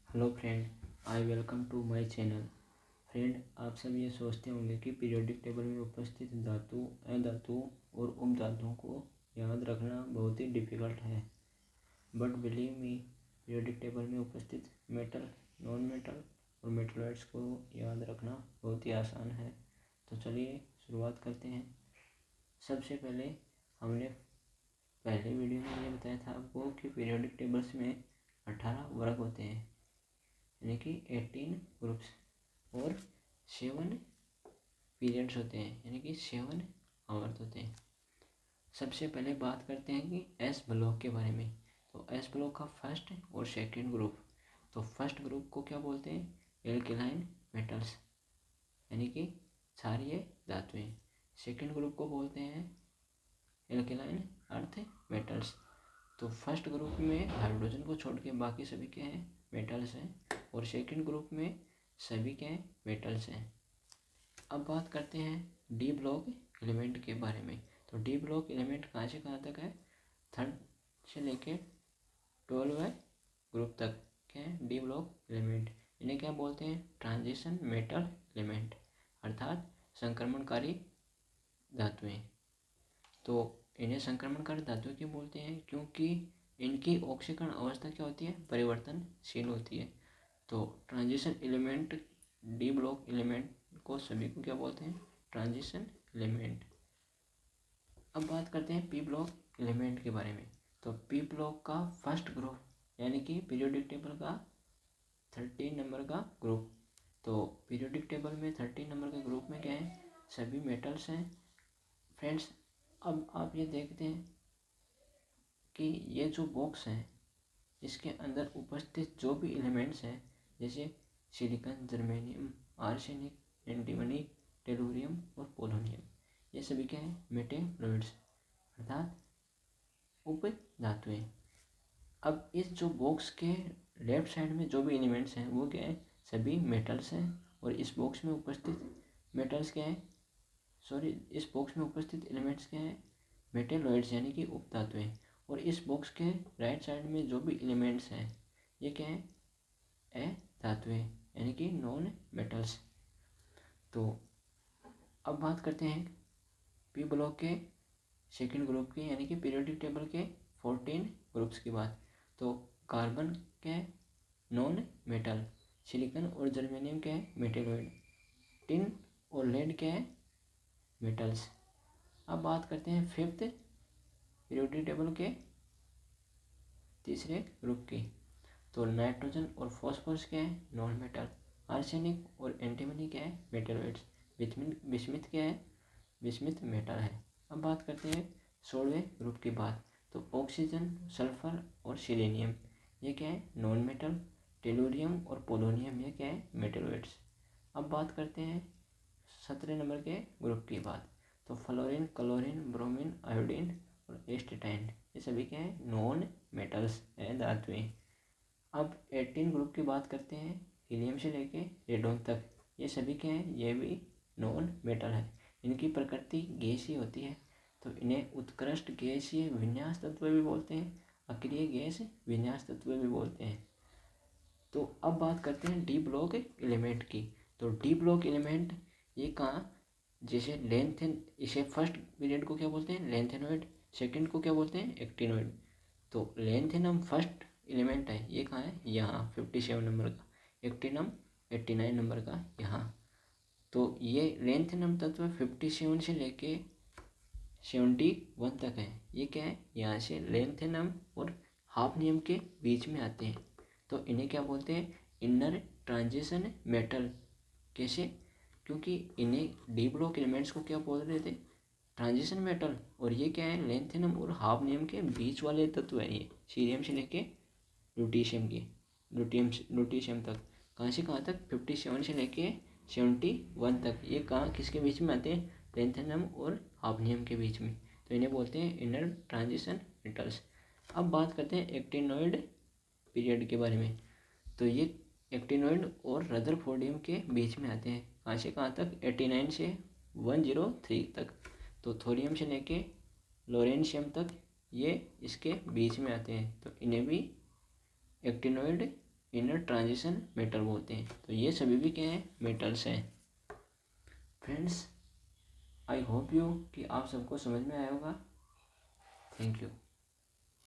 Hello friend, I welcome to my channel. Friend, आप सब ये सोचते होंगे कि पीरियोडिक टेबल में उपस्थित धातु, अधातुओं और उपधातुओं को याद रखना बहुत ही डिफ़िकल्ट है। But believe me, periodic table में उपस्थित मेटल, नॉन मेटल और मेटलॉइड्स को याद रखना बहुत ही आसान है। तो चलिए शुरुआत करते हैं। सबसे पहले हमने पहले वीडियो में ये बताया था आपको कि पीरियोडिक टेबल्स में 18 वर्ग होते हैं, यानी कि 18 ग्रुप्स और 7 पीरियड्स होते हैं, यानी कि 7 आवर्त होते हैं। सबसे पहले बात करते हैं कि एस ब्लॉक के बारे में। तो एस ब्लॉक का फर्स्ट और सेकंड ग्रुप, तो फर्स्ट ग्रुप को क्या बोलते हैं? एल्केलाइन मेटल्स, यानी कि क्षारीय धातुएं। सेकंड ग्रुप को बोलते हैं एल्केलाइन अर्थ मेटल्स। तो फर्स्ट ग्रुप में हाइड्रोजन को छोड़ के बाकी सभी क्या हैं? मेटल्स हैं। और सेकंड ग्रुप में सभी क्या हैं? मेटल्स हैं। अब बात करते हैं डी ब्लॉक एलिमेंट के बारे में। तो डी ब्लॉक एलिमेंट कहाँ से कहाँ तक है? थर्ड से लेके 12 ग्रुप तक क्या है? D block element. इन्हें क्या बोलते हैं? ट्रांजिशन मेटल एलिमेंट, अर्थात संक्रमणकारी धातुएं। तो इन्हें संक्रमणकारी धातु क्यों बोलते हैं? क्योंकि इनकी ऑक्सीकरण अवस्था क्या होती है? परिवर्तनशील होती है। तो transition element, D block element को सभी को क्या बोलते हैं? Transition element. अब बात करते हैं पी ब्लॉक एलिमेंट के बारे में। तो पी ब्लॉक का फर्स्ट ग्रुप, यानी कि पीरियोडिक टेबल का 13 नंबर का ग्रुप। तो पीरियोडिक टेबल में 13 नंबर के ग्रुप में क्या है? सभी मेटल्स हैं। फ्रेंड्स, अब आप ये देखते हैं कि ये जो बॉक्स है इसके अंदर उपस्थित जो भी एलिमेंट्स हैं, जैसे silicon, germanium, arsenic, antimony, tellurium और पोलोनियम, ये सभी क्या है? मेटेलॉइड्स, अर्थात उप धातुएं। अब इस जो बॉक्स के लेफ्ट साइड में जो भी एलिमेंट्स हैं वो क्या है? सभी मेटल्स हैं। और इस बॉक्स में उपस्थित मेटल्स क्या है? इस बॉक्स में उपस्थित एलिमेंट्स क्या है? मेटेलॉइड्स, यानी कि उपधातुएं। और इस बॉक्स के राइट साइड में जो भी एलिमेंट्स हैं ये क्या है? अधातुएं, यानी कि नॉन मेटल्स। तो अब बात करते हैं पी ब्लॉक के सेकंड ग्रुप की, यानी कि पीरियोडिक टेबल के 14 ग्रुप्स की बात। तो कार्बन क्या है? Non metal. सिलिकॉन और जर्मेनियम क्या है? मेटेलॉइड। टिन और लेड क्या है? मेटल्स। अब बात करते हैं फिफ्थ पीरियोडिक टेबल के तीसरे ग्रुप की। तो नाइट्रोजन और फॉस्फोरस क्या है? Non metal. आर्सेनिक और एंटीमनी क्या है? मेटेलॉइड्स। बिस्मिथ क्या है? बिस्मिथ मेटल है। अब बात करते हैं 16वें ग्रुप की बात। तो ऑक्सीजन, सल्फर और सिलेनियम ये क्या है? Non metal. टेलुरियम और पोलोनियम ये क्या है? मेटेलॉइड्स। अब बात करते हैं 17 नंबर के ग्रुप की बात। तो फ्लोरीन, क्लोरीन, ब्रोमीन, आयोडीन और एस्टेटाइन ये सभी क्या है? नॉन मेटल्स है, धातुएं। अब 18 ग्रुप की बात करते हैं, हीलियम से लेके रेडोन तक ये सभी क्या है? ये भी नॉन मेटल है। इनकी प्रकृति गैसीय होती है, तो इन्हें उत्कृष्ट गैसीय विन्यास तत्व भी बोलते हैं, अक्रिय गैस विन्यास तत्व भी बोलते हैं। तो अब बात करते हैं डी ब्लॉक एलिमेंट की। तो डी ब्लॉक एलिमेंट ये कहाँ? जैसे लेंथेन, इसे फर्स्ट पीरियड को क्या बोलते हैं? लेंथेनॉइड। सेकंड को क्या बोलते हैं? एक्टिनॉइड। तो लेंथेनम फर्स्ट एलिमेंट है, ये कहाँ है? यहाँ 57 नंबर का। एक्टिनम 89 नंबर का यहाँ। तो ये लेंथेनम तत्व 57 से लेके 71 तक है। ये क्या है? यहाँ से लेंथेनम और हाफनियम के बीच में आते हैं। तो इन्हें क्या बोलते हैं? Inner transition metal. कैसे? क्योंकि इन्हें डी ब्लॉक एलिमेंट्स को क्या बोल रहे थे? Transition metal. और ये क्या है? लेंथेनम और हाफनियम के बीच वाले तत्व हैं। ये सीरियम से लेके लुटीशियम तक। कहाँ से कहाँ तक? 57 से लेके 71 तक। ये कहाँ किसके बीच में आते हैं? लेंथेनम और हाफनियम के बीच में। तो इन्हें बोलते हैं इनर ट्रांजिशन मेटल्स। अब बात करते हैं एक्टिनॉइड पीरियड के बारे में। तो ये एक्टिनॉइड और रदरफोर्डियम के बीच में आते हैं। कहाँ से कहाँ तक? 89 से 103 तक। तो थोरियम से लेके लोरेंशियम तक ये इसके बीच में आते हैं। तो इन्हें भी एक्टिनॉइड इन्हें ट्रांजिशन मेटल बोलते हैं। तो ये सभी भी क्या हैं, मेटल्स हैं। फ्रेंड्स, आई होप यू कि आप सबको समझ में आया होगा। Thank you.